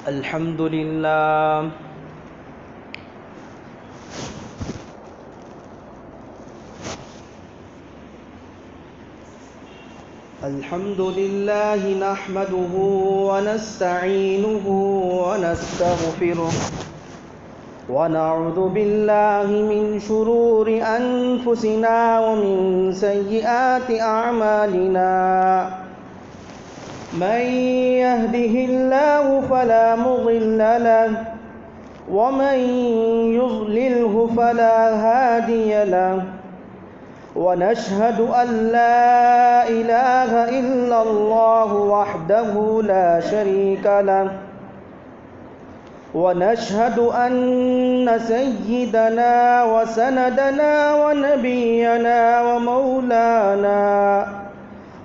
الحمد لله نحمده ونستعينه ونستغفره ونعوذ بالله من شرور أنفسنا ومن سيئات أعمالنا من يهده الله فلا مضل له ومن يضلله فلا هادي له ونشهد أن لا إله إلا الله وحده لا شريك له ونشهد أن سيدنا وسندنا ونبينا ومولانا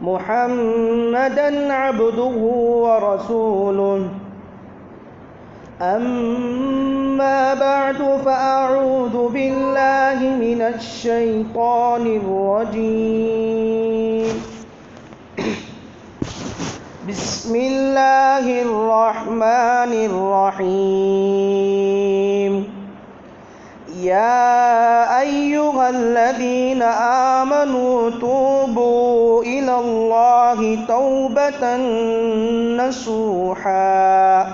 محمدًا عبده ورسوله أما بعد فأعوذ بالله من الشيطان الرجيم بسم الله الرحمن الرحيم يا أيها الذين آمنوا توبوا إلى الله توبة نصوحا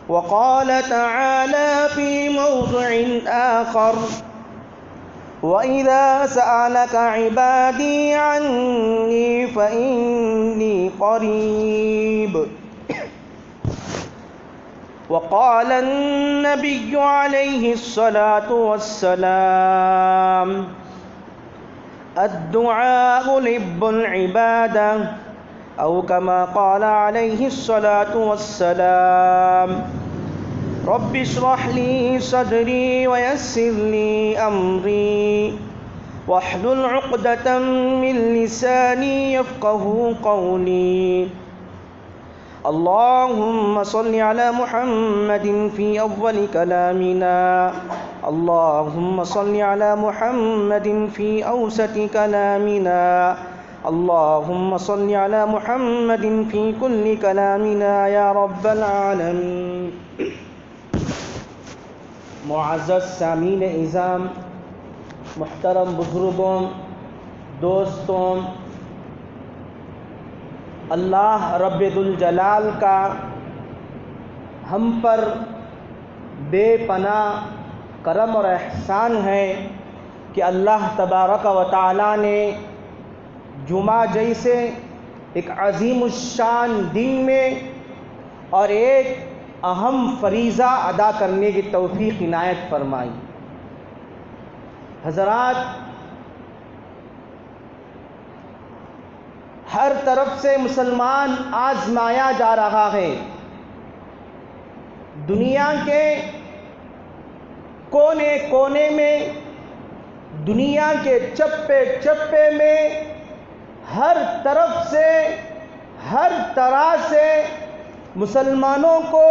وقال تعالى في موضع آخر وإذا سألك عبادي عني فإني قريب وقال النبي عليه الصلاة والسلام الدعاء لب العبادة أو كما قال عليه الصلاة والسلام رب اشرح لي صدري ويسر لي أمري واحلل عقدة من لساني يفقه قولي اللهم صل على محمد في أول كلامنا اللهم صل على محمد في أوسط كلامنا اللهم صل على محمد في كل كلامنا يا رب العالمين. معزز سامعین اعظام، محترم بزرگوں، دوستوں، اللہ رب ذوالجلال کا ہم پر بے پناہ کرم اور احسان ہے کہ اللہ تبارک و تعالی نے جمعہ جیسے ایک عظیم الشان دن میں اور ایک اہم فریضہ ادا کرنے کی توفیق عنایت فرمائی. حضرات، ہر طرف سے مسلمان آزمایا جا رہا ہے. دنیا کے کونے کونے میں، دنیا کے چپے چپے میں، ہر طرف سے، ہر طرح سے مسلمانوں کو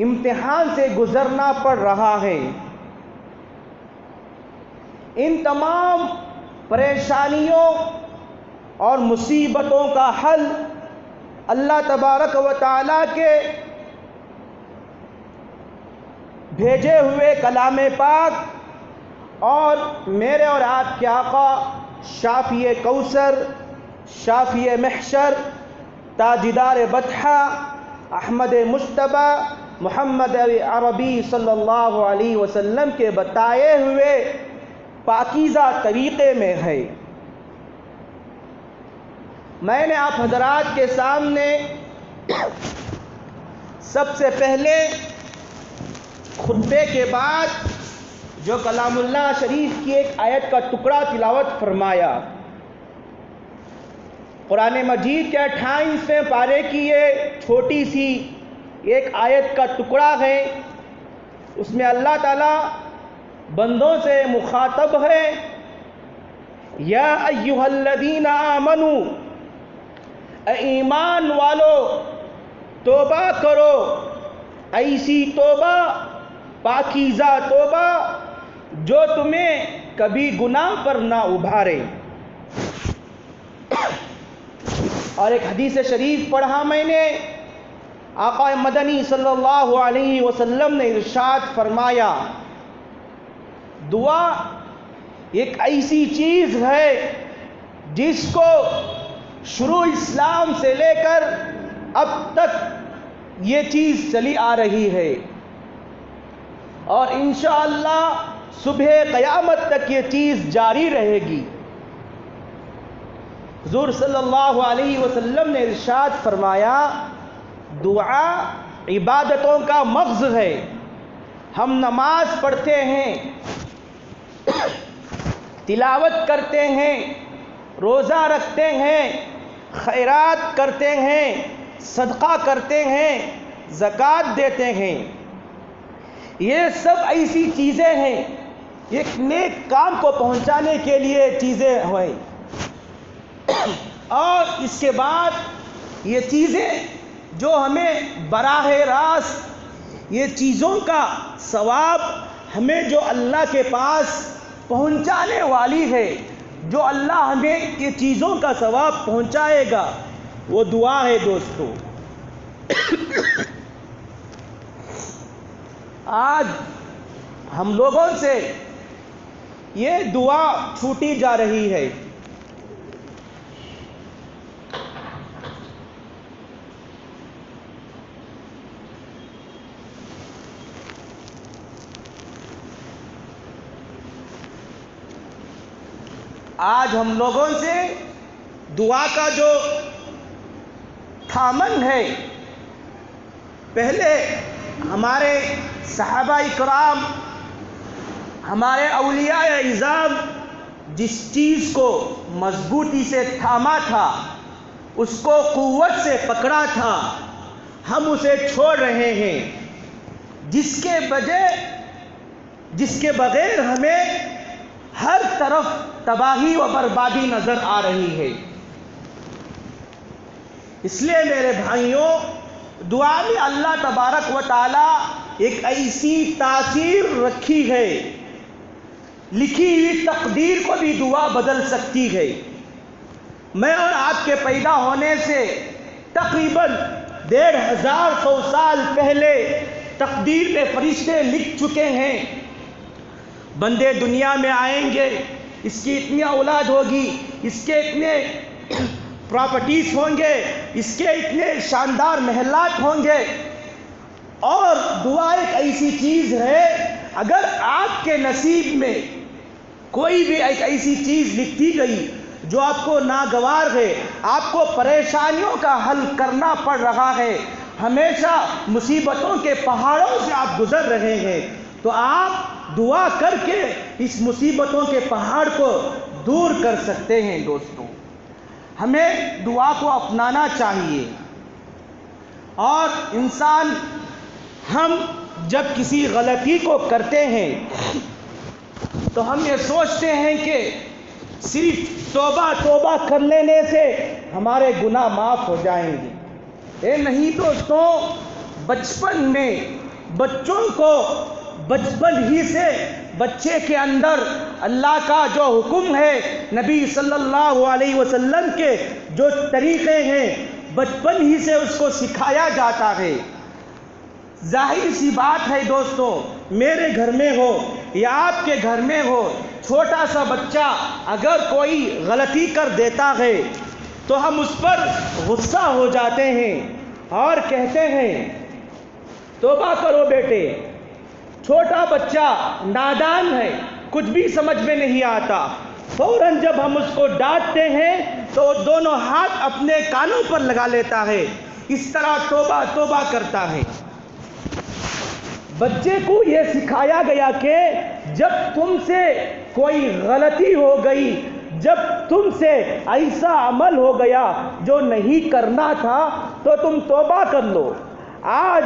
امتحان سے گزرنا پڑ رہا ہے. ان تمام پریشانیوں اور مصیبتوں کا حل اللہ تبارک و تعالیٰ کے بھیجے ہوئے کلام پاک اور میرے اور آپ کے آقا شافی کوثر، شافی محشر، تاجدار بطحہ احمد مجتبیٰ محمد عربی صلی اللہ علیہ وسلم کے بتائے ہوئے پاکیزہ طریقے میں ہے. میں نے آپ حضرات کے سامنے سب سے پہلے خطبے کے بعد جو کلام اللہ شریف کی ایک آیت کا ٹکڑا تلاوت فرمایا. قرآن مجید کے 28ویں پارے کی یہ چھوٹی سی ایک آیت کا ٹکڑا ہے. اس میں اللہ تعالیٰ بندوں سے مخاطب ہے، یا ایھا الذین آمنوا، اے ایمان والو توبہ کرو، ایسی توبہ، پاکیزہ توبہ جو تمہیں کبھی گناہ پر نہ ابھارے. اور ایک حدیث شریف پڑھا میں نے، آقا مدنی صلی اللہ علیہ وسلم نے ارشاد فرمایا، دعا ایک ایسی چیز ہے جس کو شروع اسلام سے لے کر اب تک یہ چیز چلی آ رہی ہے، اور انشاءاللہ صبح قیامت تک یہ چیز جاری رہے گی۔ حضور صلی اللہ علیہ وسلم نے ارشاد فرمایا، دعا عبادتوں کا مغز ہے۔ ہم نماز پڑھتے ہیں، تلاوت کرتے ہیں، روزہ رکھتے ہیں، خیرات کرتے ہیں، صدقہ کرتے ہیں، زکوٰۃ دیتے ہیں، یہ سب ایسی چیزیں ہیں، ایک نیک کام کو پہنچانے کے لیے چیزیں ہیں، اور اس کے بعد یہ چیزیں جو ہمیں براہ راست یہ چیزوں کا ثواب ہمیں جو اللہ کے پاس پہنچانے والی ہے، جو اللہ ہمیں یہ چیزوں کا ثواب پہنچائے گا، وہ دعا ہے دوستو۔ آج ہم لوگوں سے یہ دعا چھوٹی جا رہی ہے۔ آج ہم لوگوں سے دعا کا جو تھامن ہے، پہلے ہمارے صحابہ اکرام، ہمارے اولیاء اعظام جس چیز کو مضبوطی سے تھاما تھا، اس کو قوت سے پکڑا تھا، ہم اسے چھوڑ رہے ہیں، جس کے بغیر ہمیں ہر طرف تباہی و بربادی نظر آ رہی ہے۔ اس لیے میرے بھائیوں، دعا میں اللہ تبارک و تعالی ایک ایسی تاثیر رکھی ہے، لکھی ہوئی تقدیر کو بھی دعا بدل سکتی ہے۔ میں اور آپ کے پیدا ہونے سے تقریباً 1500 سال پہلے تقدیر میں فرشتے لکھ چکے ہیں، بندے دنیا میں آئیں گے، اس کی اتنی اولاد ہوگی، اس کے اتنے پراپرٹیز ہوں گے، اس کے اتنے شاندار محلات ہوں گے۔ اور دعا ایک ایسی چیز ہے، اگر آپ کے نصیب میں کوئی بھی ایک ایسی چیز لکھی گئی جو آپ کو ناگوار ہے، آپ کو پریشانیوں کا حل کرنا پڑ رہا ہے، ہمیشہ مصیبتوں کے پہاڑوں سے آپ گزر رہے ہیں، تو آپ دعا کر کے اس مصیبتوں کے پہاڑ کو دور کر سکتے ہیں۔ دوستوں، ہمیں دعا کو اپنانا چاہیے، اور انسان، ہم جب کسی غلطی کو کرتے ہیں تو ہم یہ سوچتے ہیں کہ صرف توبہ کر لینے سے ہمارے گناہ معاف ہو جائیں گے۔ نہیں دوستوں، بچپن میں بچوں کو بچپن ہی سے بچے کے اندر اللہ کا جو حکم ہے، نبی صلی اللہ علیہ وسلم کے جو طریقے ہیں، بچپن ہی سے اس کو سکھایا جاتا ہے۔ ظاہر سی بات ہے دوستوں، میرے گھر میں ہو یا آپ کے گھر میں ہو، چھوٹا سا بچہ اگر کوئی غلطی کر دیتا ہے تو ہم اس پر غصہ ہو جاتے ہیں اور کہتے ہیں توبہ کرو بیٹے۔ چھوٹا بچہ نادان ہے، کچھ بھی سمجھ میں نہیں آتا، فوراً جب ہم اس کو ڈانٹتے ہیں تو دونوں ہاتھ اپنے کانوں پر لگا لیتا ہے، اس طرح توبہ کرتا ہے۔ بچے کو یہ سکھایا گیا کہ جب تم سے کوئی غلطی ہو گئی، جب تم سے ایسا عمل ہو گیا جو نہیں کرنا تھا، تو تم توبہ کر لو۔ آج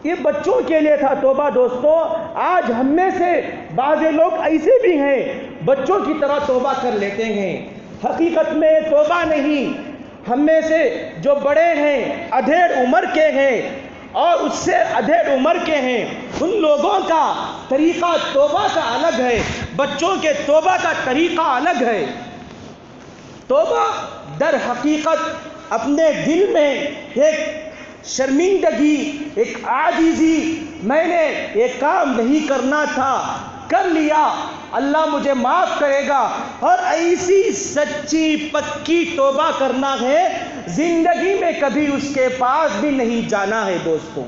یہ بچوں کے لیے تھا توبہ دوستوں، آج ہم میں سے بعض لوگ ایسے بھی ہیں، بچوں کی طرح توبہ کر لیتے ہیں۔ حقیقت میں توبہ نہیں، ہم میں سے جو بڑے ہیں، ادھیڑ عمر کے ہیں اور اس سے ادھیڑ عمر کے ہیں، ان لوگوں کا طریقہ توبہ کا الگ ہے، بچوں کے توبہ کا طریقہ الگ ہے۔ توبہ در حقیقت اپنے دل میں ایک شرمندگی، ایک عاجزی، میں نے یہ کام نہیں کرنا تھا، کر لیا، اللہ مجھے معاف کرے گا، اور ایسی سچی پکی توبہ کرنا ہے، زندگی میں کبھی اس کے پاس بھی نہیں جانا ہے دوستوں،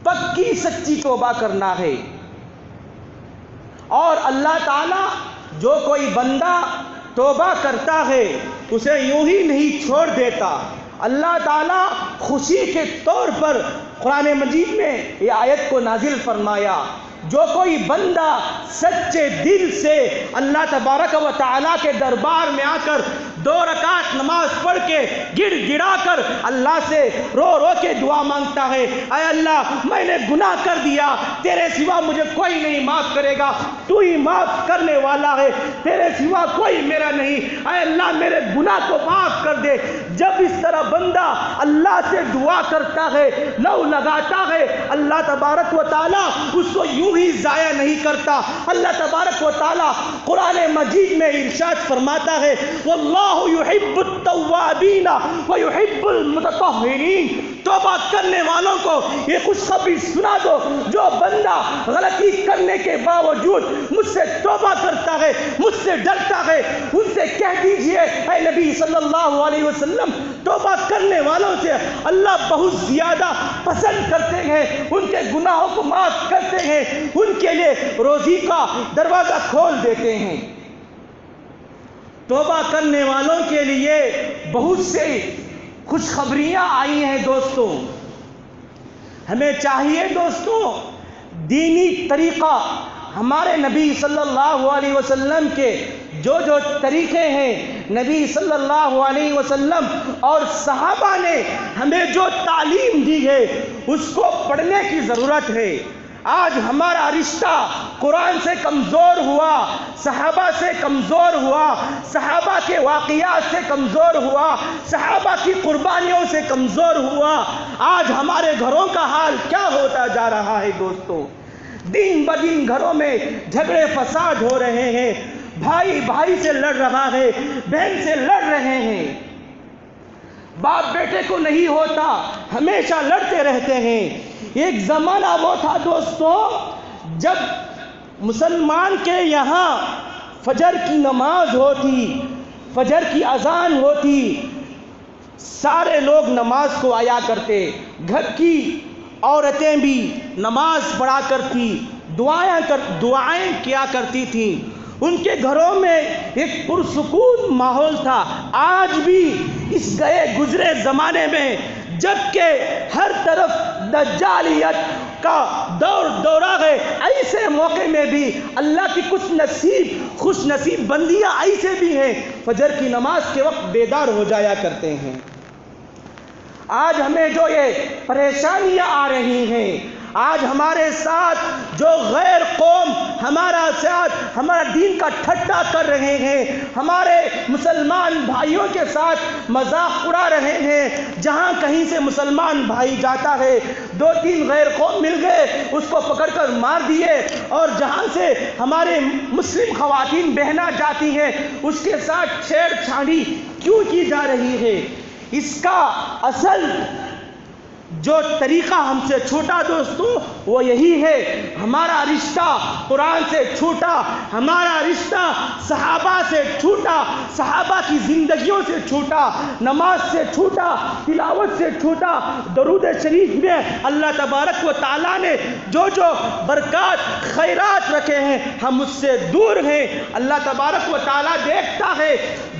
پکی سچی توبہ کرنا ہے۔ اور اللہ تعالیٰ جو کوئی بندہ توبہ کرتا ہے اسے یوں ہی نہیں چھوڑ دیتا، اللہ تعالیٰ خوشی کے طور پر قرآن مجید میں یہ آیت کو نازل فرمایا، جو کوئی بندہ سچے دل سے اللہ تبارک و تعالیٰ کے دربار میں آ کر 2 رکعت نماز پڑھ کے گڑ گڑا کر اللہ سے رو رو کے دعا مانگتا ہے، اے اللہ میں نے گناہ کر دیا، تیرے سوا مجھے کوئی نہیں معاف کرے گا، تو ہی معاف کرنے والا ہے، تیرے سوا کوئی میرا نہیں، اے اللہ میرے گناہ کو معاف کر دے۔ جب اس طرح بندہ اللہ سے دعا کرتا ہے، لو لگاتا ہے، اللہ تبارک و تعالیٰ اس کو یوں ہی ضائع نہیں کرتا۔ اللہ تبارک و تعالیٰ قرآن مجید میں ارشاد فرماتا ہے، واللہ یحب التوابین ویحب المتطہرین، توبہ کرنے والوں کو یہ خوشخبری سنا دو، جو بندہ غلطی کرنے کے باوجود مجھ سے توبہ کرتا ہے، مجھ سے ڈرتا ہے، ان سے کہہ دیجئے اے نبی صلی اللہ علیہ وسلم، توبہ کرنے والوں سے اللہ بہت زیادہ پسند کرتے ہیں، ان کے گناہوں کو معاف کرتے ہیں، ان کے لیے روزی کا دروازہ کھول دیتے ہیں۔ توبہ کرنے والوں کے لیے بہت سے خوشخبریاں آئی ہیں دوستوں۔ ہمیں چاہیے دوستوں دینی طریقہ، ہمارے نبی صلی اللہ علیہ وسلم کے جو طریقے ہیں، نبی صلی اللہ علیہ وسلم اور صحابہ نے ہمیں جو تعلیم دی ہے اس کو پڑھنے کی ضرورت ہے۔ آج ہمارا رشتہ قرآن سے کمزور ہوا، صحابہ سے کمزور ہوا، صحابہ کے واقعات سے کمزور ہوا، صحابہ کی قربانیوں سے کمزور ہوا۔ آج ہمارے گھروں کا حال کیا ہوتا جا رہا ہے دوستو؟ دن بدن گھروں میں جھگڑے فساد ہو رہے ہیں، بھائی بھائی سے لڑ رہا ہے، بہن سے لڑ رہے ہیں، باپ بیٹے کو نہیں ہوتا، ہمیشہ لڑتے رہتے ہیں۔ ایک زمانہ وہ تھا دوستو جب مسلمان کے یہاں فجر کی نماز ہوتی، فجر کی اذان ہوتی، سارے لوگ نماز کو آیا کرتے، گھر کی عورتیں بھی نماز پڑھا کرتی، دعائیں کیا کرتی تھیں، ان کے گھروں میں ایک پرسکون ماحول تھا۔ آج بھی اس گئے گزرے زمانے میں جبکہ ہر طرف دجالیت کا دورہ ہے، ایسے موقع میں بھی اللہ کی خوش نصیب بندیاں ایسے بھی ہیں، فجر کی نماز کے وقت بیدار ہو جایا کرتے ہیں۔ آج ہمیں جو یہ پریشانیاں آ رہی ہیں، آج ہمارے ساتھ جو غیر قوم ہمارا دین کا ٹھٹا کر رہے ہیں، ہمارے مسلمان بھائیوں کے ساتھ مذاق اڑا رہے ہیں، جہاں کہیں سے مسلمان بھائی جاتا ہے 2-3 غیر قوم مل گئے اس کو پکڑ کر مار دیے، اور جہاں سے ہمارے مسلم خواتین بہنا جاتی ہیں اس کے ساتھ چھیڑ چھاڑی کیوں کی جا رہی ہے؟ اس کا اصل جو طریقہ ہم سے چھوٹا دوستو وہ یہی ہے، ہمارا رشتہ قرآن سے چھوٹا، ہمارا رشتہ صحابہ سے چھوٹا، صحابہ کی زندگیوں سے چھوٹا، نماز سے چھوٹا، تلاوت سے چھوٹا، درود شریف میں اللہ تبارک و تعالیٰ نے جو برکات خیرات رکھے ہیں ہم اس سے دور ہیں۔ اللہ تبارک و تعالیٰ دیکھتا ہے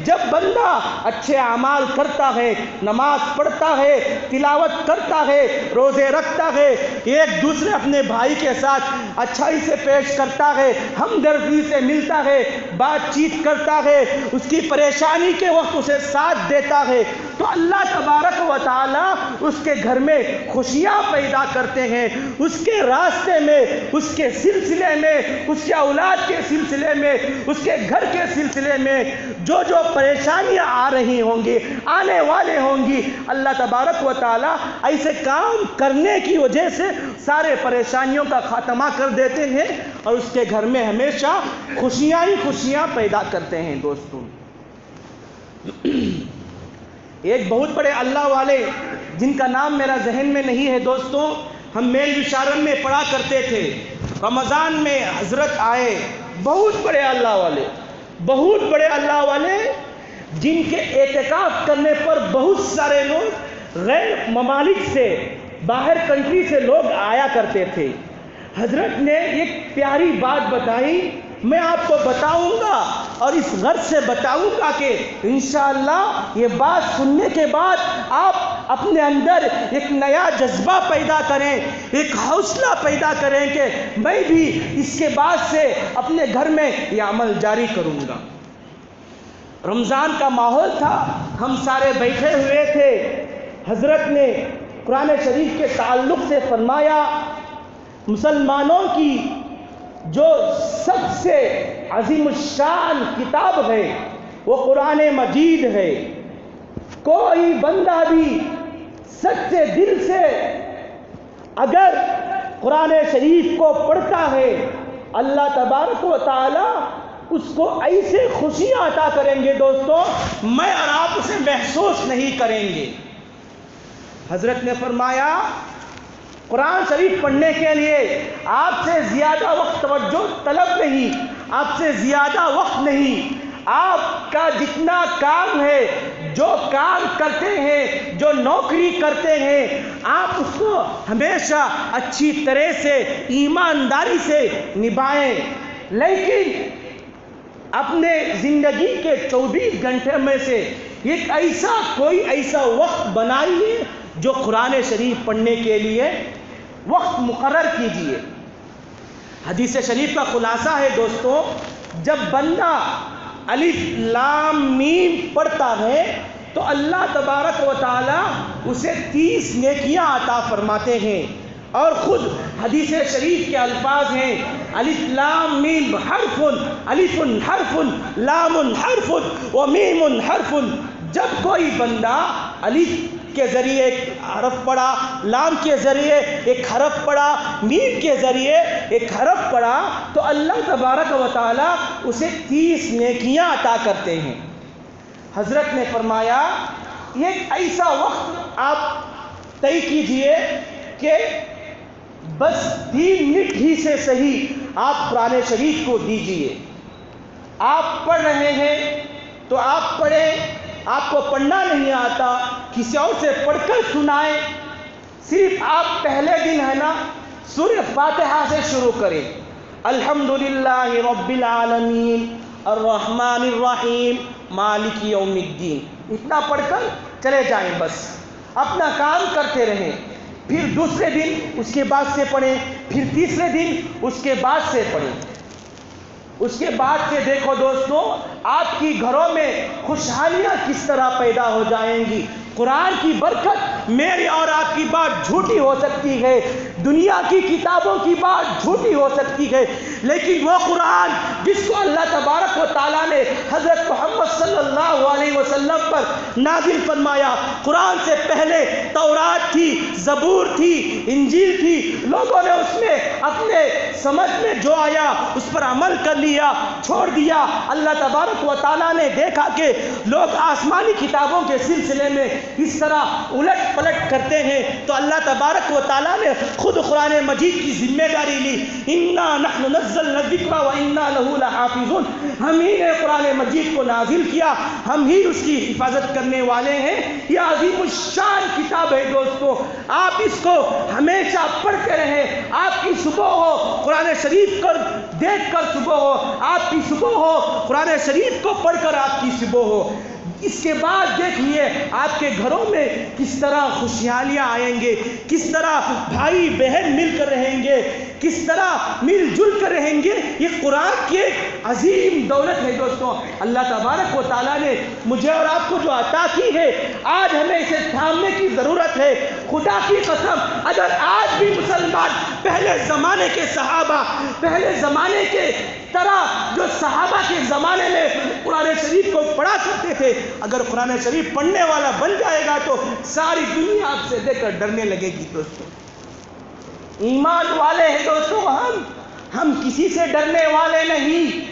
جب بندہ اچھے اعمال کرتا ہے، نماز پڑھتا ہے، تلاوت کرتا ہے، روزے رکھتا ہے، ایک دوسرے اپنے بھائی کے ساتھ اچھائی سے پیش کرتا ہے، ہمدردی سے ملتا ہے، بات چیت کرتا ہے، اس کی پریشانی کے وقت اسے ساتھ دیتا ہے، تو اللہ تبارک و تعالیٰ اس کے گھر میں خوشیاں پیدا کرتے ہیں، اس کے راستے میں، اس کے سلسلے میں، اس کے اولاد کے سلسلے میں، اس کے گھر کے سلسلے میں جو پریشانیاں آ رہی ہوں گی، آنے والے ہوں گی، اللہ تبارک و تعالیٰ ایسے کام کرنے کی وجہ سے سارے پریشانیوں کا خاتمہ کر دیتے ہیں اور اس کے گھر میں ہمیشہ خوشیاں ہی خوشیاں پیدا کرتے ہیں دوستوں۔ ایک بہت بڑے اللہ والے جن کا نام میرا ذہن میں نہیں ہے دوستوں، ہم میل وشارن میں پڑھا کرتے تھے، رمضان میں حضرت آئے، بہت بڑے اللہ والے جن کے اعتکاف کرنے پر بہت سارے لوگ غیر ممالک سے، باہر کنٹری سے لوگ آیا کرتے تھے۔ حضرت نے ایک پیاری بات بتائی، میں آپ کو بتاؤں گا اور اس غرض سے بتاؤں گا کہ انشاءاللہ یہ بات سننے کے بعد آپ اپنے اندر ایک نیا جذبہ پیدا کریں، ایک حوصلہ پیدا کریں کہ میں بھی اس کے بعد سے اپنے گھر میں یہ عمل جاری کروں گا۔ رمضان کا ماحول تھا، ہم سارے بیٹھے ہوئے تھے۔ حضرت نے قرآن شریف کے تعلق سے فرمایا، مسلمانوں کی جو سب سے عظیم الشان کتاب ہے وہ قرآن مجید ہے۔ کوئی بندہ بھی سچے دل سے اگر قرآن شریف کو پڑھتا ہے، اللہ تبارک و تعالی اس کو ایسے خوشیاں عطا کریں گے دوستوں، میں اور آپ اسے محسوس نہیں کریں گے۔ حضرت نے فرمایا قرآن شریف پڑھنے کے لیے آپ سے زیادہ وقت توجہ طلب نہیں، آپ سے زیادہ وقت نہیں، آپ کا جتنا کام ہے، جو کام کرتے ہیں، جو نوکری کرتے ہیں، آپ اس کو ہمیشہ اچھی طرح سے ایمانداری سے نبھائیں، لیکن اپنے زندگی کے 24 گھنٹے میں سے ایک کوئی ایسا وقت بنائیے جو قرآن شریف پڑھنے کے لیے وقت مقرر کیجیے۔ حدیث شریف کا خلاصہ ہے دوستو، جب بندہ الف لام میم پڑھتا ہے تو اللہ تبارک و تعالی اسے 30 نیکیاں عطا فرماتے ہیں، اور خود حدیث شریف کے الفاظ ہیں، الف لام میم حرف، الف حرف، لام حرف و میم حرف۔ جب کوئی بندہ الف کے ذریعے ایک حرف پڑھا، لام کے ذریعے ایک حرف پڑھا، میم کے ذریعے ایک حرف پڑھا، تو اللہ تبارک و تعالی اسے 30 نیکیاں عطا کرتے ہیں۔ حضرت نے فرمایا ایک ایسا وقت آپ طے کیجئے کہ بس 3 منٹ ہی سے صحیح آپ قرآن شریف کو دیجئے۔ آپ پڑھ رہے ہیں تو آپ پڑھیں، آپ کو پڑھنا نہیں آتا کسی اور سے پڑھ کر سنائیں۔ صرف آپ پہلے دن ہے نا سورہ فاتحہ سے شروع کریں، الحمدللہ رب العالمین الرحمن الرحیم مالک یوم الدین، اتنا پڑھ کر چلے جائیں، بس اپنا کام کرتے رہیں۔ پھر دوسرے دن اس کے بعد سے پڑھیں، پھر تیسرے دن اس کے بعد سے پڑھیں۔ اس کے بعد سے دیکھو دوستو، آپ کی گھروں میں خوشحالیاں کس طرح پیدا ہو جائیں گی۔ قرآن کی برکت، میری اور آپ کی بات جھوٹی ہو سکتی ہے، دنیا کی کتابوں کی بات جھوٹی ہو سکتی ہے، لیکن وہ قرآن جس کو اللہ تبارک و تعالیٰ نے حضرت محمد صلی اللہ علیہ وسلم پر نازل فرمایا، قرآن سے پہلے تورات تھی، زبور تھی، انجیل تھی، لوگوں نے اس میں اپنے سمجھ میں جو آیا اس پر عمل کر لیا، چھوڑ دیا۔ اللہ تبارک و تعالیٰ نے دیکھا کہ لوگ آسمانی کتابوں کے سلسلے میں اس طرح الٹ پلٹ کرتے ہیں، تو اللہ تبارک و تعالیٰ نے خود قرآن مجید کی ذمہ داری لی، اِنَّا نَحْنُ نَزَّلْنَا الذِّكْرَ وَإِنَّا لَهُ لَحَافِظُونَ، ہم ہی نے قرآن مجید کو نازل کیا، ہم ہی اس کی حفاظت کرنے والے ہیں۔ یہ عظیم الشان کتاب ہے دوستو، آپ اس کو ہمیشہ پڑھتے رہیں۔ آپ کی صبح ہو قرآن شریف کو دیکھ کر صبح ہو، آپ کی صبح ہو قرآن شریف کو پڑھ کر آپ کی صبح ہو۔ اس کے بعد دیکھیے آپ کے گھروں میں کس طرح خوشحالیاں آئیں گے، کس طرح بھائی بہن مل کر رہیں گے، کس طرح مل جل کر رہیں گے۔ یہ قرآن کی ایک عظیم دولت ہے دوستوں، اللہ تبارک و تعالیٰ نے مجھے اور آپ کو جو عطا کی ہے، آج ہمیں اسے تھامنے کی ضرورت ہے۔ خدا کی قسم، اگر آج بھی مسلمان پہلے زمانے کے صحابہ، پہلے زمانے کے طرح جو صحابہ کے زمانے میں قرآن شریف کو پڑھا کرتے تھے، اگر قرآن شریف پڑھنے والا بن جائے گا تو ساری دنیا آپ سے دیکھ کر ڈرنے لگے گی دوستوں۔ ایمان والے ہیں دوستوں، ہم کسی سے ڈرنے والے نہیں۔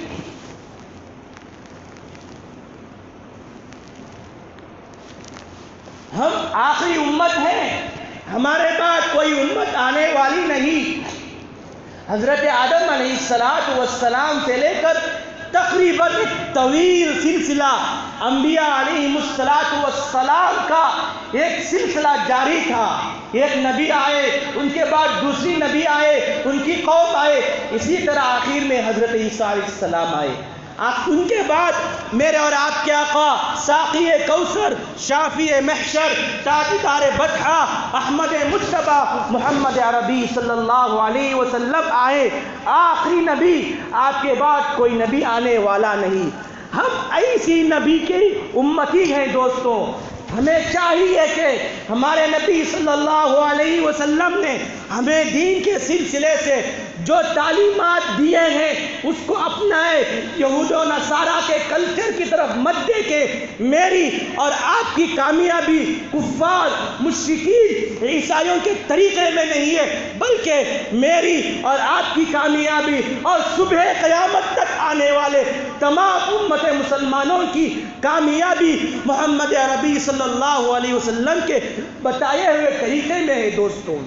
ہم آخری امت ہیں، ہمارے بعد کوئی امت آنے والی نہیں۔ حضرت آدم علیہ السلام سے لے کر تقریباً ایک طویل سلسلہ انبیاء علیہ السلام کا ایک سلسلہ جاری تھا۔ ایک نبی آئے، ان کے بعد دوسری نبی آئے، ان کی قوم آئے، اسی طرح آخر میں حضرت عیسیٰ علیہ السلام آئے۔ ان کے بعد میرے اور آپ کے آقا ساقی کوثر، شافی محشر، تاجدار بطحہ، احمد مجتبیٰ محمد عربی صلی اللہ علیہ وسلم آئے، آخری نبی۔ آپ کے بعد کوئی نبی آنے والا نہیں۔ ہم ایسی نبی کی امتی ہیں دوستوں۔ ہمیں چاہیے کہ ہمارے نبی صلی اللہ علیہ وسلم نے ہمیں دین کے سلسلے سے جو تعلیمات دیے ہیں اس کو اپنائے۔ یہود و نصارہ کے کلچر کی طرف مت دیکھیں۔ میری اور آپ کی کامیابی کفار، مشرکین، عیسائیوں کے طریقے میں نہیں ہے، بلکہ میری اور آپ کی کامیابی اور صبح قیامت تک آنے والے تمام امت مسلمانوں کی کامیابی محمد عربی صلی اللہ علیہ وسلم کے بتائے ہوئے طریقے میں ہے دوستوں۔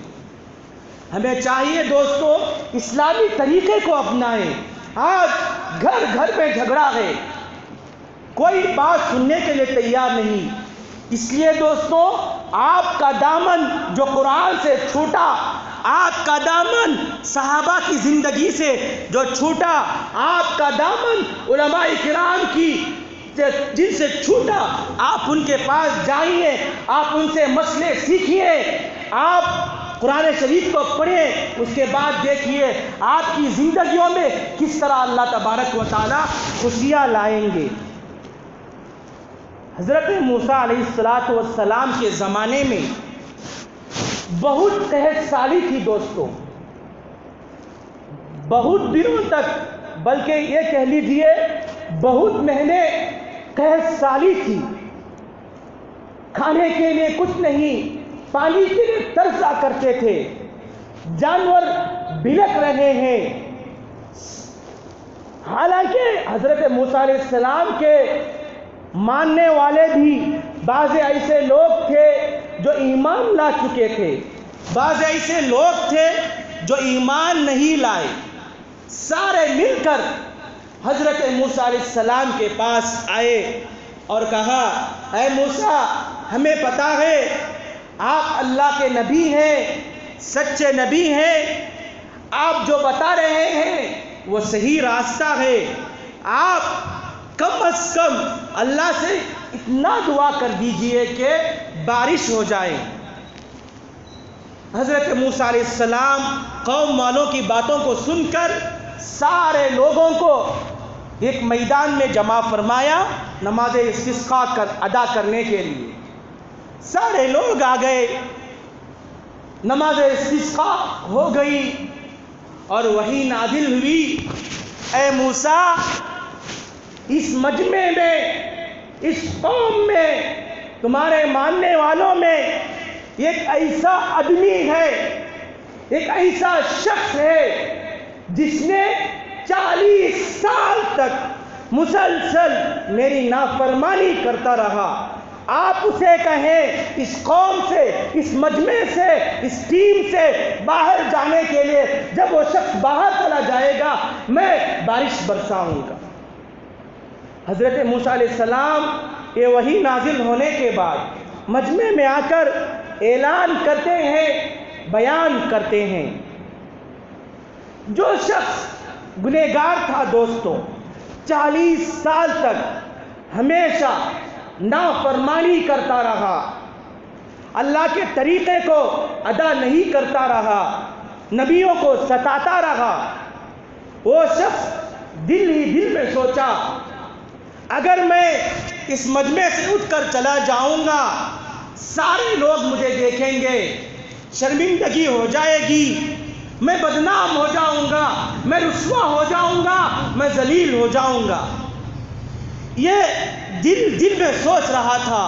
ہمیں چاہیے دوستوں اسلامی طریقے کو اپنائیں۔ آج گھر گھر میں جھگڑا ہے، کوئی بات سننے کے لیے تیار نہیں۔ اس لیے دوستوں آپ کا دامن جو قرآن سے چھوٹا، آپ کا دامن صحابہ کی زندگی سے جو چھوٹا، آپ کا دامن علماء کرام کی جن سے چھوٹا، آپ ان کے پاس جائیے، آپ ان سے مسئلے سیکھیے، آپ قرآن شریف کو پڑھیں، اس کے بعد دیکھیے آپ کی زندگیوں میں کس طرح اللہ تبارک و تعالی خوشیاں لائیں گے۔ حضرت موسیٰ علیہ السلام کے زمانے میں بہت قحط سالی تھی دوستوں، بہت دنوں تک، بلکہ یہ کہہ لیجئے بہت مہینے قحط سالی تھی۔ کھانے کے لیے کچھ نہیں، پانی کے لیے ترسا کرتے تھے، جانور بلک رہے ہیں۔ حالانکہ حضرت موسیٰ علیہ السلام کے ماننے والے بھی بعض ایسے لوگ تھے جو ایمان لا چکے تھے، بعض ایسے لوگ تھے جو ایمان نہیں لائے۔ سارے مل کر حضرت موسیٰ علیہ السلام کے پاس آئے اور کہا، اے موسیٰ ہمیں پتہ ہے آپ اللہ کے نبی ہیں، سچے نبی ہیں، آپ جو بتا رہے ہیں وہ صحیح راستہ ہے، آپ کم از کم اللہ سے اتنا دعا کر دیجئے کہ بارش ہو جائے۔ حضرت موسیٰ علیہ السلام قوم والوں کی باتوں کو سن کر سارے لوگوں کو ایک میدان میں جمع فرمایا نماز استسقاء ادا کرنے کے لیے۔ سارے لوگ آ گئے، نماز استسقاء ہو گئی اور وحی نازل ہوئی، اے موسیٰ اس مجمع میں، اس قوم میں، تمہارے ماننے والوں میں ایک ایسا آدمی ہے، ایک ایسا شخص ہے جس نے 40 سال تک مسلسل میری نافرمانی کرتا رہا۔ آپ اسے کہیں اس قوم سے، اس مجمع سے، اس ٹیم سے باہر جانے کے لیے، جب وہ شخص باہر چلا جائے گا میں بارش برساؤں گا۔ حضرت موسیٰ علیہ السلام یہ وحی نازل ہونے کے بعد مجمع میں آ کر اعلان کرتے ہیں، بیان کرتے ہیں۔ جو شخص گنہگار تھا دوستوں، 40 سال تک ہمیشہ نافرمانی کرتا رہا، اللہ کے طریقے کو ادا نہیں کرتا رہا، نبیوں کو ستاتا رہا، وہ شخص دل ہی دل میں سوچا اگر میں اس مجمع سے اٹھ کر چلا جاؤں گا سارے لوگ مجھے دیکھیں گے، شرمندگی ہو جائے گی، میں بدنام ہو جاؤں گا، میں رسوا ہو جاؤں گا، میں ذلیل ہو جاؤں گا۔ یہ دل میں سوچ رہا تھا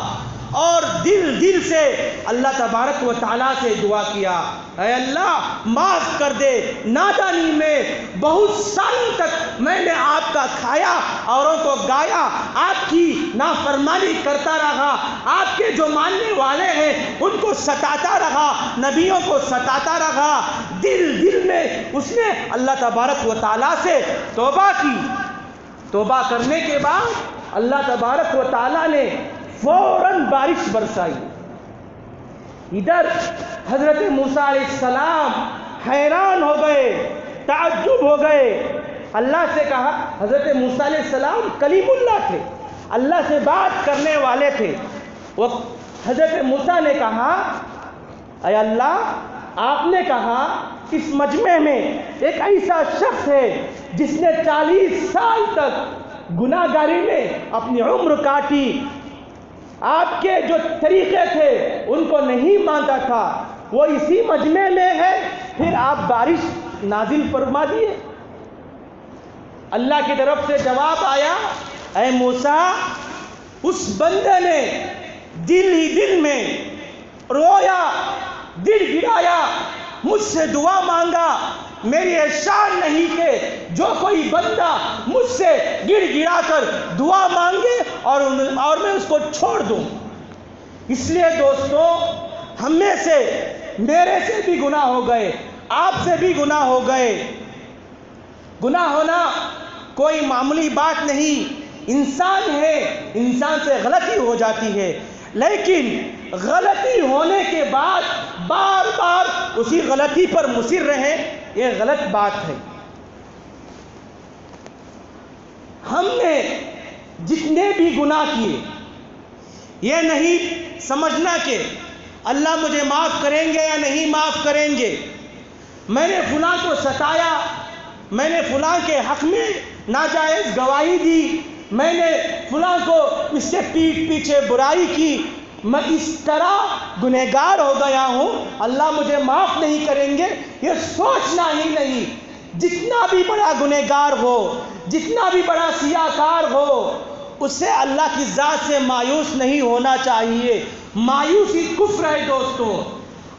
اور دل سے اللہ تبارک و تعالیٰ سے دعا کیا، اے اللہ معاف کر دے، نادانی میں بہت سالوں تک میں نے آپ کا کھایا، اوروں کو گایا، آپ کی نافرمانی کرتا رہا، آپ کے جو ماننے والے ہیں ان کو ستاتا رہا، نبیوں کو ستاتا رہا۔ دل میں اس نے اللہ تبارک و تعالیٰ سے توبہ کی۔ توبہ کرنے کے بعد اللہ تبارک و تعالیٰ نے فوراً بارش برسائی۔ ادھر حضرت موسیٰ علیہ السلام حیران ہو گئے، تعجب ہو گئے، اللہ سے کہا، حضرت موسیٰ علیہ السلام کلیم اللہ تھے، اللہ سے بات کرنے والے تھے۔ وہ حضرت موسیٰ نے کہا، اے اللہ آپ نے کہا اس مجمع میں ایک ایسا شخص ہے جس نے 40 سال تک گناہ گاری میں اپنی عمر کاٹی، آپ کے جو طریقے تھے ان کو نہیں مانتا تھا، وہ اسی مجمع میں ہے، پھر آپ بارش نازل فرما دیے۔ اللہ کی طرف سے جواب آیا، اے موسیٰ، اس بندے نے دل ہی دل میں رویا، دل گرایا، مجھ سے دعا مانگا۔ میری احسان نہیں کہ جو کوئی بندہ مجھ سے گر گرا کر دعا مانگے اور میں اس کو چھوڑ دوں۔ اس لیے دوستو، ہم میں سے، میرے سے بھی گناہ ہو گئے، آپ سے بھی گناہ ہو گئے۔ گناہ ہونا کوئی معمولی بات نہیں، انسان ہے، انسان سے غلطی ہو جاتی ہے، لیکن غلطی ہونے کے بعد بار بار اسی غلطی پر مصر رہیں، یہ غلط بات ہے۔ ہم نے جتنے بھی گناہ کیے، یہ نہیں سمجھنا کہ اللہ مجھے معاف کریں گے یا نہیں معاف کریں گے۔ میں نے فلاں کو ستایا، میں نے فلاں کے حق میں ناجائز گواہی دی، میں نے فلاں کو اس کے پیٹھ پیچھے برائی کی، میں اس طرح گنہگار ہو گیا ہوں، اللہ مجھے معاف نہیں کریں گے، یہ سوچنا ہی نہیں۔ جتنا بھی بڑا گنہگار ہو، جتنا بھی بڑا سیاہکار ہو، اسے اللہ کی ذات سے مایوس نہیں ہونا چاہیے۔ مایوسی کفر ہے دوستو۔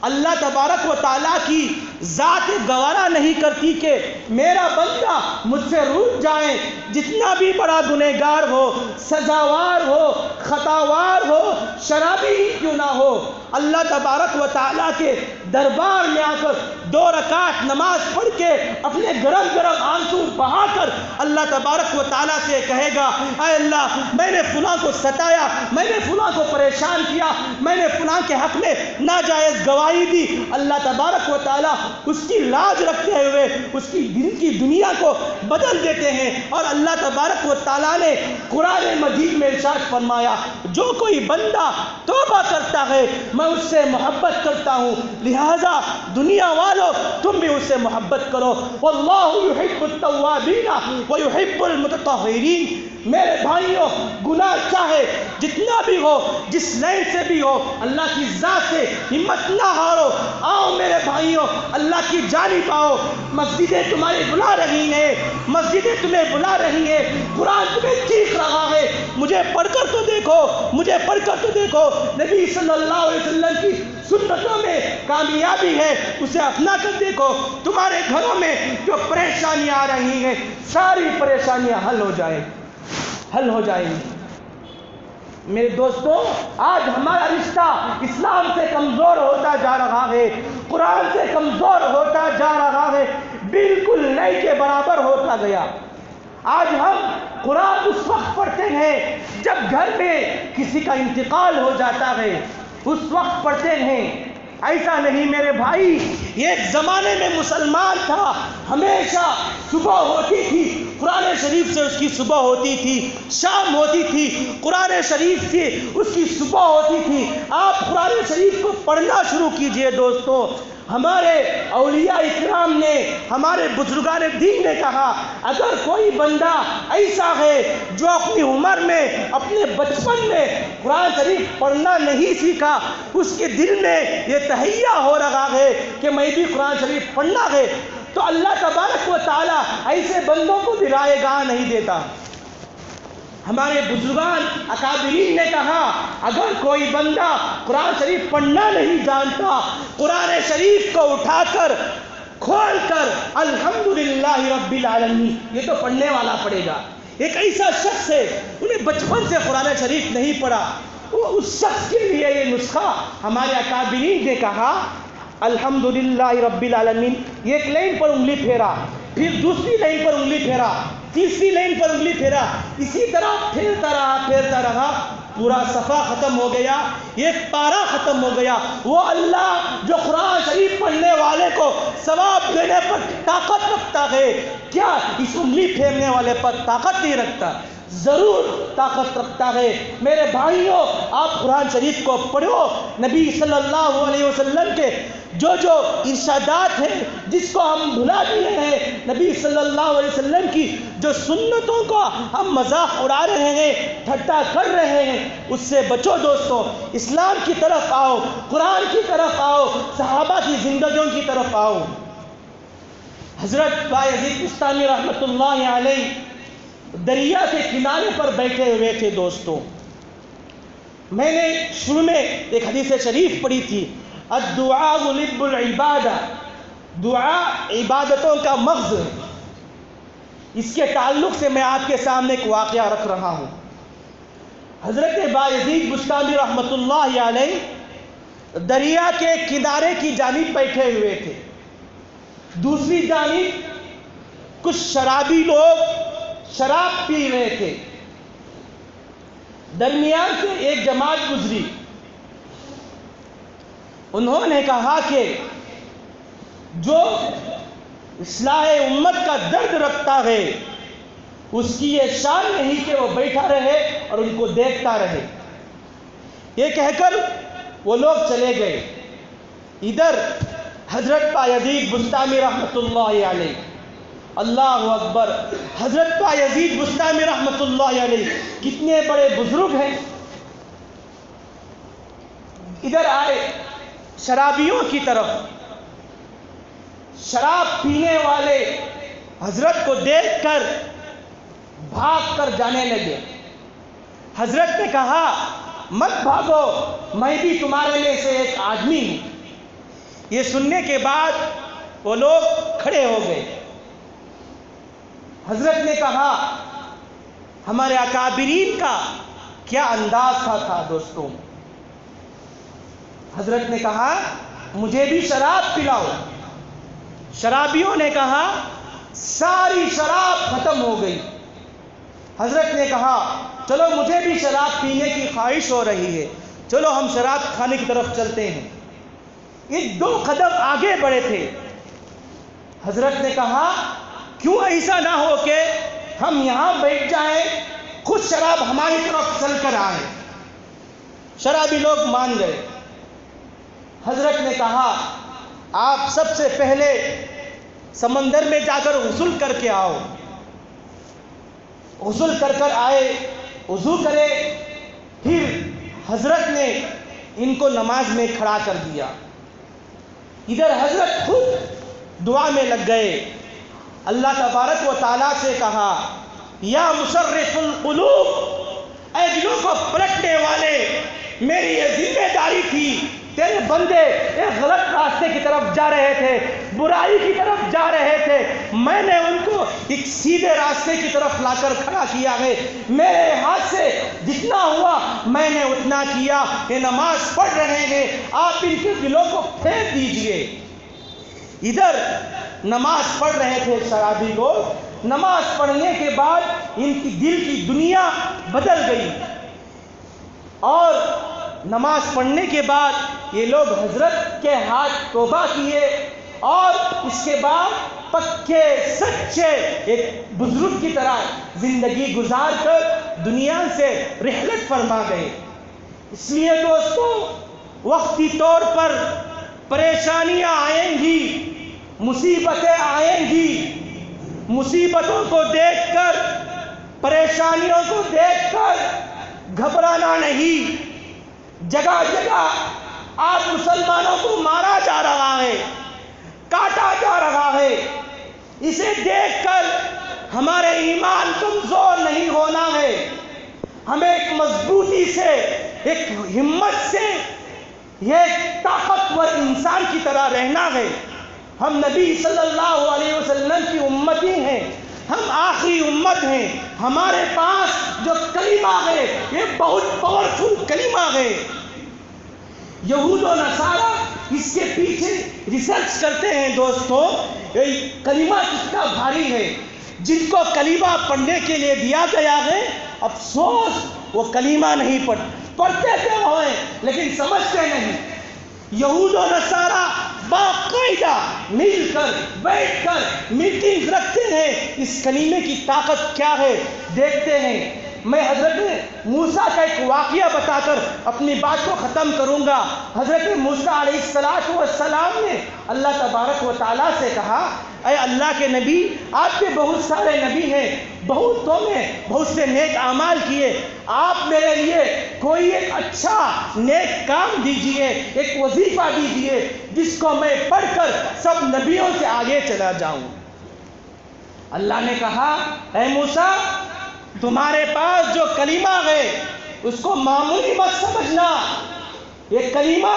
اللہ تبارک و تعالیٰ کی ذات گوارا نہیں کرتی کہ میرا بندہ مجھ سے روٹھ جائے، جتنا بھی بڑا گنہگار ہو، سزاوار ہو، خطاوار ہو، شرابی ہی کیوں نہ ہو، اللہ تبارک و تعالیٰ کے دربار میں آ کر 2 رکعت نماز پڑھ کے اپنے گرم گرم آنسو بہا کر اللہ تبارک و تعالیٰ سے کہے گا، اے اللہ میں نے فلاں کو ستایا، میں نے فلاں کو پریشان کیا، میں نے فلاں کے حق میں ناجائز گواہی دی۔ اللہ تبارک و تعالیٰ اس کی لاج رکھتے ہوئے اس کی دل کی دنیا کو بدل دیتے ہیں۔ اور اللہ تبارک و تعالیٰ نے قرآن مجید میں ارشاد فرمایا، جو کوئی بندہ توبہ کرتا ہے میں اس سے محبت کرتا ہوں، لہذا دنیا والوں تم بھی اس سے محبت کرو۔ واللہ یحب التوابین ویحب المتطہرین۔ میرے بھائیوں، گناہ چاہے جتنا بھی ہو، جس لین سے بھی ہو، اللہ کی ذات سے ہمت نہ ہارو۔ آؤ میرے بھائیوں، اللہ کی جانب آؤ، مسجدیں تمہاری بلا رہی ہیں، مسجدیں تمہیں بلا رہی ہیں، قرآن تمہیں چیخ رہا ہے، مجھے پڑھ کر تو دیکھو، مجھے پڑھ کر تو دیکھو۔ نبی صلی اللہ علیہ وسلم کی سنتوں میں کامیابی ہے، اسے اپنا کر دیکھو۔ تمہارے گھروں میں جو پریشانیاں آ رہی ہیں، ساری پریشانیاں حل ہو جائیں گی۔ میرے دوستو، آج ہمارا رشتہ اسلام سے کمزور ہوتا جا رہا ہے، قرآن سے کمزور ہوتا جا رہا ہے، بالکل نہیں کے برابر ہوتا گیا۔ آج ہم قرآن اس وقت پڑھتے ہیں جب گھر میں کسی کا انتقال ہو جاتا ہے، اس وقت پڑھتے ہیں۔ ایسا نہیں میرے بھائی، یہ ایک زمانے میں مسلمان تھا، ہمیشہ صبح ہوتی تھی قرآن شریف سے اس کی صبح ہوتی تھی، شام ہوتی تھی قرآن شریف سے اس کی صبح ہوتی تھی۔ آپ قرآن شریف کو پڑھنا شروع کیجئے دوستو۔ ہمارے اولیاء اکرام نے، ہمارے بزرگان دین نے کہا، اگر کوئی بندہ ایسا ہے جو اپنی عمر میں، اپنے بچپن میں قرآن شریف پڑھنا نہیں سیکھا، اس کے دل میں یہ تہیہ ہو رہا ہے کہ میں بھی قرآن شریف پڑھنا ہے، تو اللہ تبارک و تعالیٰ ایسے بندوں کو بھی رائے گاہ نہیں دیتا۔ ہمارے بزرگان اکابرین نے کہا اگر کوئی بندہ قرآن شریف پڑھنا نہیں جانتا، قرآن شریف کو اٹھا کر کھول کر الحمدللہ رب العالمین یہ تو پڑھنے والا پڑھے گا۔ ایک ایسا شخص ہے انہیں بچپن سے قرآن شریف نہیں پڑھا، وہ اس شخص کے لیے یہ نسخہ ہمارے اکابرین نے کہا الحمدللہ رب العالمین، ایک لائن پر انگلی پھیرا، پھر دوسری لائن پر انگلی پھیرا، تیسری لائن پر انگلی پھیرا، اسی طرح پھیرتا رہا، پورا صفحہ ختم ہو گیا، ایک پارہ ختم ہو گیا۔ وہ اللہ جو قرآن شریف پڑھنے والے کو ثواب دینے پر طاقت رکھتا ہے، کیا اس انگلی پھیرنے والے پر طاقت نہیں رکھتا؟ ضرور طاقت رکھتا ہے۔ میرے بھائیوں، آپ قرآن شریف کو پڑھو، نبی صلی اللہ علیہ وسلم کے جو ارشادات ہیں جس کو ہم بھلا دیے ہیں، نبی صلی اللہ علیہ وسلم کی جو سنتوں کو ہم مذاق اڑا رہے ہیں، ٹھٹا کر رہے ہیں، اس سے بچو دوستوں۔ اسلام کی طرف آؤ، قرآن کی طرف آؤ، صحابہ کی زندگیوں کی طرف آؤ۔ حضرت بایزید بستامی رحمۃ اللہ علیہ دریا کے کنارے پر بیٹھے ہوئے تھے دوستوں۔ میں نے شروع میں ایک حدیث شریف پڑھی تھی، الدعاء لب العبادہ، دعا عبادتوں کا مغز ہے۔ اس کے تعلق سے میں آپ کے سامنے ایک واقعہ رکھ رہا ہوں۔ حضرت بایزید بستامی رحمۃ اللہ علیہ دریا کے کنارے کی جانب بیٹھے ہوئے تھے، دوسری جانب کچھ شرابی لوگ شراب پی رہے تھے، درمیان سے ایک جماعت گزری، انہوں نے کہا کہ جو اصلاح امت کا درد رکھتا ہے اس کی یہ شان نہیں کہ وہ بیٹھا رہے اور ان کو دیکھتا رہے۔ یہ کہہ کر وہ لوگ چلے گئے۔ ادھر حضرت بایزید بستامی رحمۃ اللہ علیہ، اللہ اکبر، حضرت بایزید بستامی رحمۃ اللہ علیہ کتنے بڑے بزرگ ہیں، ادھر آئے شرابیوں کی طرف، شراب پینے والے حضرت کو دیکھ کر بھاگ کر جانے لگے۔ حضرت نے کہا مت بھاگو، میں بھی تمہارے میں سے ایک آدمی ہوں۔ یہ سننے کے بعد وہ لوگ کھڑے ہو گئے۔ حضرت نے کہا ہمارے اکابرین کا کیا انداز تھا دوستوں۔ حضرت نے کہا مجھے بھی شراب پلاؤ۔ شرابیوں نے کہا ساری شراب ختم ہو گئی۔ حضرت نے کہا چلو مجھے بھی شراب پینے کی خواہش ہو رہی ہے، چلو ہم شراب کھانے کی طرف چلتے ہیں۔ یہ 2 قدم آگے بڑھے تھے۔ حضرت نے کہا کیوں ایسا نہ ہو کہ ہم یہاں بیٹھ جائیں، خود شراب ہماری طرف چل کر آئے۔ شرابی لوگ مان گئے۔ حضرت نے کہا آپ سب سے پہلے سمندر میں جا کر غسل کر کے آؤ۔ غسل کر آئے، وضو کرے، پھر حضرت نے ان کو نماز میں کھڑا کر دیا۔ ادھر حضرت خود دعا میں لگ گئے، اللہ تبارک و تعالیٰ سے کہا یا مصرف القلوب، اے دلوں کو پلٹنے والے، میری یہ ذمہ داری تھی، تیرے بندے ایک غلط راستے کی طرف جا رہے تھے، برائی کی طرف جا رہے تھے، میں نے ان کو ایک سیدھے راستے کی طرف لا کر کھڑا کیا ہے، میرے ہاتھ سے جتنا ہوا میں نے اتنا کیا۔ یہ نماز پڑھ رہے ہیں، آپ ان کے دلوں کو پھیر دیجئے۔ ادھر نماز پڑھ رہے تھے شرابی لوگ، نماز پڑھنے کے بعد ان کی دل کی دنیا بدل گئی، اور نماز پڑھنے کے بعد یہ لوگ حضرت کے ہاتھ توبہ کیے، اور اس کے بعد پکے سچے ایک بزرگ کی طرح زندگی گزار کر دنیا سے رحلت فرما گئے۔ اس لیے دوستوں وقتی طور پر پریشانیاں آئیں گی، مصیبتیں آئیں گی، مصیبتوں کو دیکھ کر، پریشانیوں کو دیکھ کر گھبرانا نہیں۔ جگہ جگہ آج مسلمانوں کو مارا جا رہا ہے، کاٹا جا رہا ہے، اسے دیکھ کر ہمارے ایمان کمزور نہیں ہونا ہے۔ ہمیں ایک مضبوطی سے، ایک ہمت سے، یہ ایک طاقتور انسان کی طرح رہنا ہے۔ ہم نبی صلی اللہ علیہ وسلم کی امتی ہیں، ہم آخری امت ہیں۔ ہمارے پاس جو کلمہ ہے یہ بہت پاورفل کلمہ ہے۔ یہود و نصارہ اس کے پیچھے ریسرچ کرتے ہیں دوستو، یہ کلمہ کتنا بھاری ہے۔ جن کو کلمہ پڑھنے کے لیے دیا گیا ہے، افسوس وہ کلمہ نہیں پڑھتے تھے ہوئے لیکن سمجھتے نہیں۔ یہود و نصارہ باقاعدہ مل کر بیٹھ کر میٹنگ رکھتے ہیں، اس کلمے کی طاقت کیا ہے دیکھتے ہیں۔ میں حضرت موسیٰ کا ایک واقعہ بتا کر اپنی بات کو ختم کروں گا۔ حضرت موسیٰ علیہ السلام نے اللہ تبارک و تعالیٰ سے کہا، اے اللہ کے نبی، آپ کے بہت سارے نبی ہیں، بہتوں نے بہت سے نیک اعمال کیے، آپ میرے لیے کوئی ایک اچھا نیک کام دیجئے، ایک وظیفہ دیجئے جس کو میں پڑھ کر سب نبیوں سے آگے چلا جاؤں۔ اللہ نے کہا، اے موسیٰ، تمہارے پاس جو کلمہ ہے اس کو معمولی مت سمجھنا، یہ کلمہ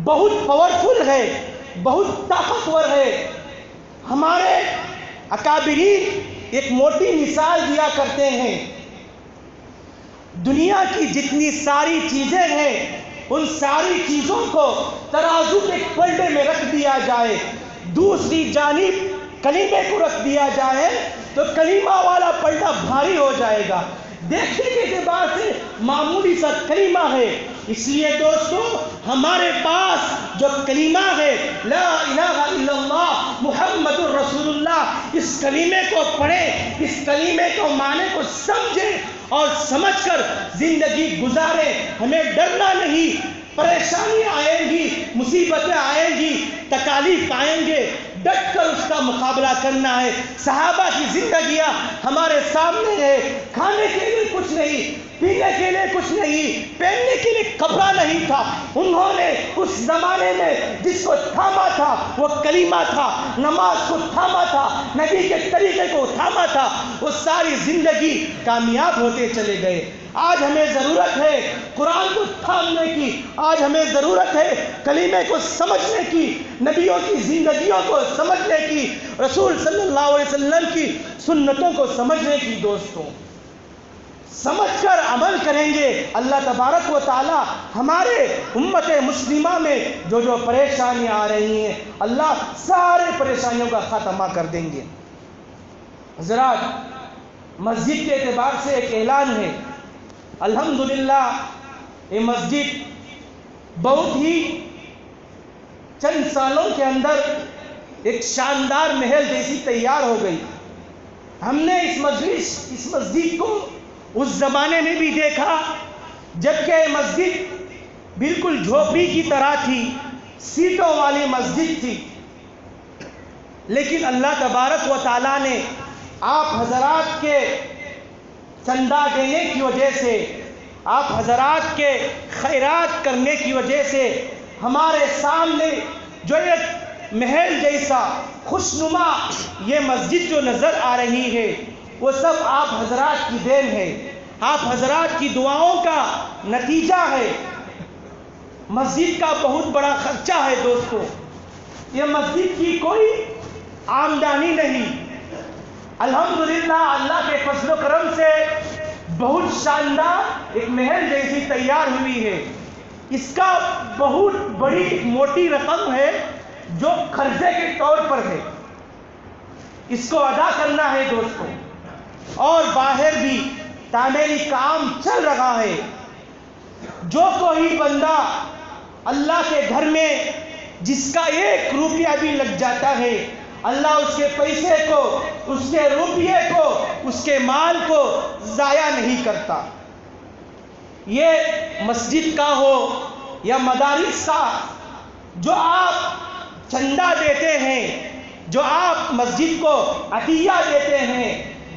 بہت پاورفل ہے، بہت طاقتور ہے۔ ہمارے اکابرین ایک موٹی مثال دیا کرتے ہیں، دنیا کی جتنی ساری چیزیں ہیں ان ساری چیزوں کو ترازو کے پلڑے میں رکھ دیا جائے، دوسری جانب کلمے کو رکھ دیا جائے تو کلمہ والا پلڑا بھاری ہو جائے گا۔ دیکھنے کے اعتبار سے معمولی سا کلمہ ہے، اس لیے دوستو ہمارے پاس جو کلمہ ہے لا الہ الا اللہ محمد الرسول اللہ، اس کلمے کو پڑھیں، اس کلمے کو معنی کو سمجھیں اور سمجھ کر زندگی گزاریں۔ ہمیں ڈرنا نہیں، پریشانیاں آئیں گی، مصیبتیں آئیں گی، تکالیف آئیں گے، ڈٹ کر اس کا مقابلہ کرنا ہے۔ صحابہ کی زندگیاں ہمارے سامنے ہے، کھانے کے لیے کچھ نہیں، پینے کے لیے کچھ نہیں، پہننے کے لیے کپڑا نہیں تھا، انہوں نے اس زمانے میں جس کو تھاما تھا وہ کلمہ تھا، نماز کو تھاما تھا، نبی کے طریقے کو تھاما تھا، وہ ساری زندگی کامیاب ہوتے چلے گئے۔ آج ہمیں ضرورت ہے قرآن کو تھامنے کی، آج ہمیں ضرورت ہے کلمے کو سمجھنے کی، نبیوں کی زندگیوں کو سمجھنے کی، رسول صلی اللہ علیہ وسلم کی سنتوں کو سمجھنے کی۔ دوستوں سمجھ کر عمل کریں گے، اللہ تبارک و تعالی ہمارے امت مسلمہ میں جو جو پریشانیاں آ رہی ہیں اللہ سارے پریشانیوں کا خاتمہ کر دیں گے۔ حضرات، مسجد کے اعتبار سے ایک اعلان ہے، الحمدللہ یہ مسجد بہت ہی چند سالوں کے اندر ایک شاندار محل جیسی تیار ہو گئی۔ ہم نے اس مسجد کو اس زمانے میں بھی دیکھا جبکہ یہ مسجد بالکل جھوپڑی کی طرح تھی، سیٹوں والی مسجد تھی، لیکن اللہ تبارک و تعالیٰ نے آپ حضرات کے چندہ دینے کی وجہ سے، آپ حضرات کے خیرات کرنے کی وجہ سے ہمارے سامنے جو ایک محل جیسا خوشنما یہ مسجد جو نظر آ رہی ہے وہ سب آپ حضرات کی دین ہے، آپ حضرات کی دعاؤں کا نتیجہ ہے۔ مسجد کا بہت بڑا خرچہ ہے دوستو، یہ مسجد کی کوئی آمدنی نہیں، الحمدللہ اللہ کے فضل و کرم سے بہت شاندار ایک محل جیسی تیار ہوئی ہے۔ اس کا بہت بڑی موٹی رقم ہے جو قرضے کے طور پر ہے، اس کو ادا کرنا ہے دوستوں، اور باہر بھی تعمیری کام چل رہا ہے۔ جو کوئی بندہ اللہ کے گھر میں جس کا 1 روپیہ بھی لگ جاتا ہے، اللہ اس کے پیسے کو، اس کے روپیے کو، اس کے مال کو ضائع نہیں کرتا۔ یہ مسجد کا ہو یا مدارس کا، جو آپ چندہ دیتے ہیں، جو آپ مسجد کو عطیہ دیتے ہیں،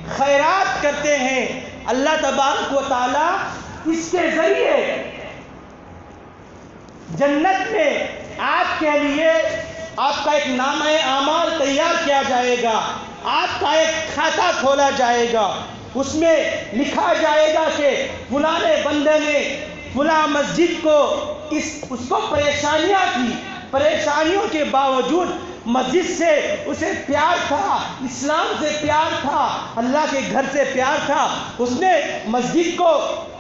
خیرات کرتے ہیں، اللہ تبارک و تعالی اس کے ذریعے جنت میں آپ کے لیے آپ کا ایک نامہ اعمال تیار کیا جائے گا، آپ کا ایک کھاتہ کھولا جائے گا، اس میں لکھا جائے گا کہ فلاں بندے نے فلاں مسجد کو اس کو پریشانیاں تھی، پریشانیوں کے باوجود مسجد سے اسے پیار تھا، اسلام سے پیار تھا، اللہ کے گھر سے پیار تھا، اس نے مسجد کو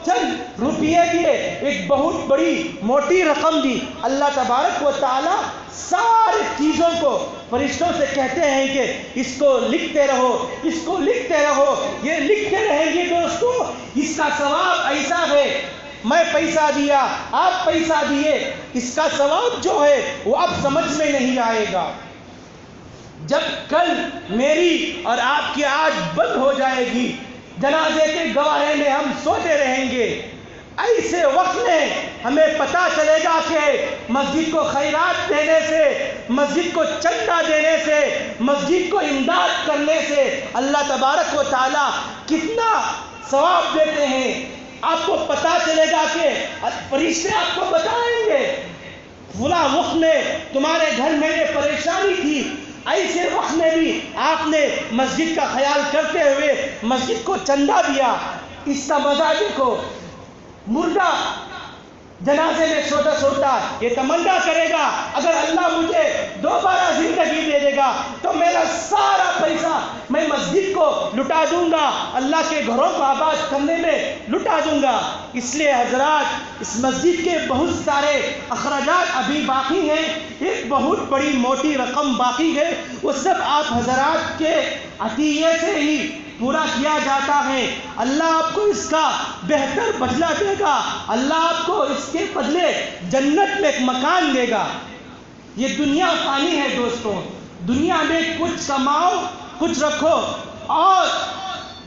چند روپیے دیے، ایک بہت بڑی موٹی رقم دی۔ اللہ تبارک و تعالی ساری چیزوں کو فرشتوں سے کہتے ہیں کہ اس کو لکھتے رہو، اس کو لکھتے رہو، یہ لکھتے رہیں گے دوستو، اس کا ثواب ایسا ہے، میں پیسہ دیا، آپ پیسہ دیے، اس کا ثواب جو ہے وہ اب سمجھ میں نہیں آئے گا۔ جب کل میری اور آپ کی آنکھ بند ہو جائے گی، جنازے کے گواہے میں ہم سوتے رہیں گے، ایسے وقت میں ہمیں پتہ چلے گا کہ مسجد کو خیرات دینے سے، مسجد کو چندہ دینے سے، مسجد کو امداد کرنے سے اللہ تبارک و تعالی کتنا ثواب دیتے ہیں۔ آپ کو پتہ چلے گا کہ فرشتے آپ کو بتائیں گے فلاں وقت میں تمہارے گھر میں یہ پریشانی تھی، ایسے وقت میں بھی آپ نے مسجد کا خیال کرتے ہوئے مسجد کو چندہ دیا۔ اس کا مزہ دیکھو، مردہ جنازے میں سوتا سوتا یہ تمنا کرے گا اگر اللہ مجھے دوبارہ زندگی دے دے گا تو میرا سارا پیسہ میں مسجد کو لٹا دوں گا، اللہ کے گھروں کو آباد کرنے میں لٹا دوں گا۔ اس لیے حضرات، اس مسجد کے بہت سارے اخراجات ابھی باقی ہیں، ایک بہت بڑی موٹی رقم باقی ہے، وہ سب آپ حضرات کے عطیے سے ہی پورا کیا جاتا ہے۔ اللہ آپ کو اس کا بہتر بدلہ دے گا، اللہ آپ کو اس کے بدلے جنت میں ایک مکان دے گا۔ یہ دنیا فانی ہے دوستوں، دنیا میں کچھ کماؤ، کچھ رکھو، اور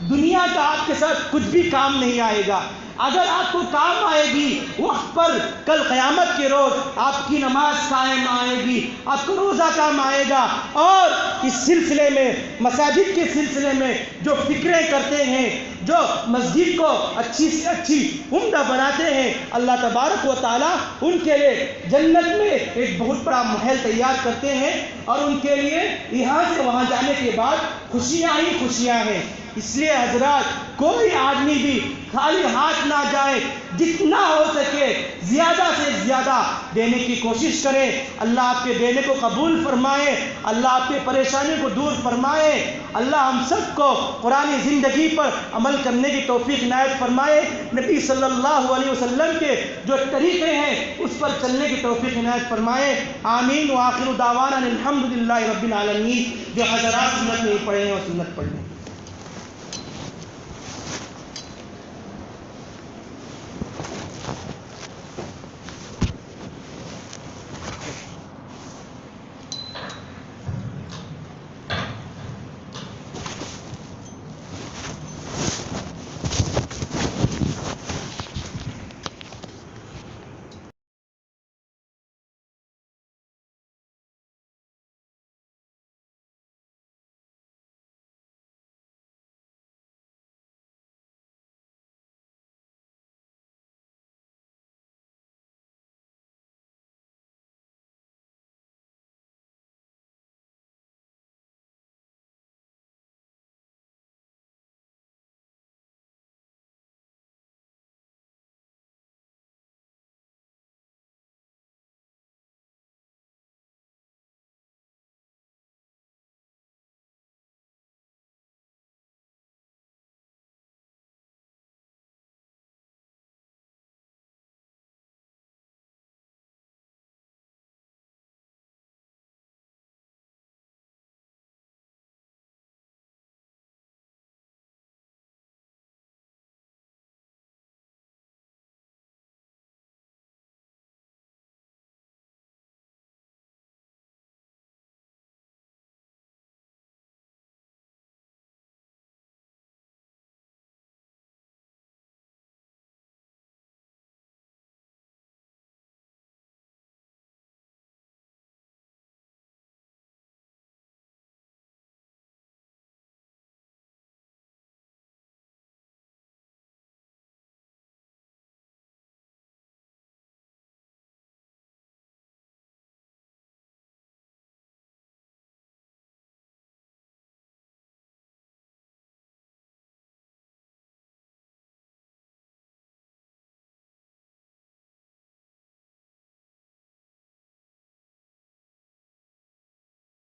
دنیا کا آپ کے ساتھ کچھ بھی کام نہیں آئے گا۔ اگر آپ کو کام آئے گی وقت پر، کل قیامت کے روز آپ کی نماز قائم آئے گی، آپ کو روزہ کام آئے گا۔ اور اس سلسلے میں، مساجد کے سلسلے میں جو فکریں کرتے ہیں، جو مسجد کو اچھی سے اچھی عمدہ بناتے ہیں، اللہ تبارک و تعالیٰ ان کے لیے جنت میں ایک بہت بڑا محل تیار کرتے ہیں، اور ان کے لیے یہاں سے وہاں جانے کے بعد خوشیاں ہی خوشیاں ہیں۔ اس لیے حضرات، کوئی آدمی بھی خالی ہاتھ نہ جائے، جتنا ہو سکے زیادہ سے زیادہ دینے کی کوشش کرے۔ اللہ آپ کے دینے کو قبول فرمائے، اللہ آپ کے پریشانی کو دور فرمائے، اللہ ہم سب کو قرآن زندگی پر عمل کرنے کی توفیق عنایت فرمائے، نبی صلی اللہ علیہ وسلم کے جو طریقے ہیں اس پر چلنے کی توفیق عنایت فرمائے۔ آمین۔ وآخر دعوانا الحمدللہ رب العالمین۔ جو حضرات سنت نہیں پڑھے ہیں وہ سنت پڑھ لیں۔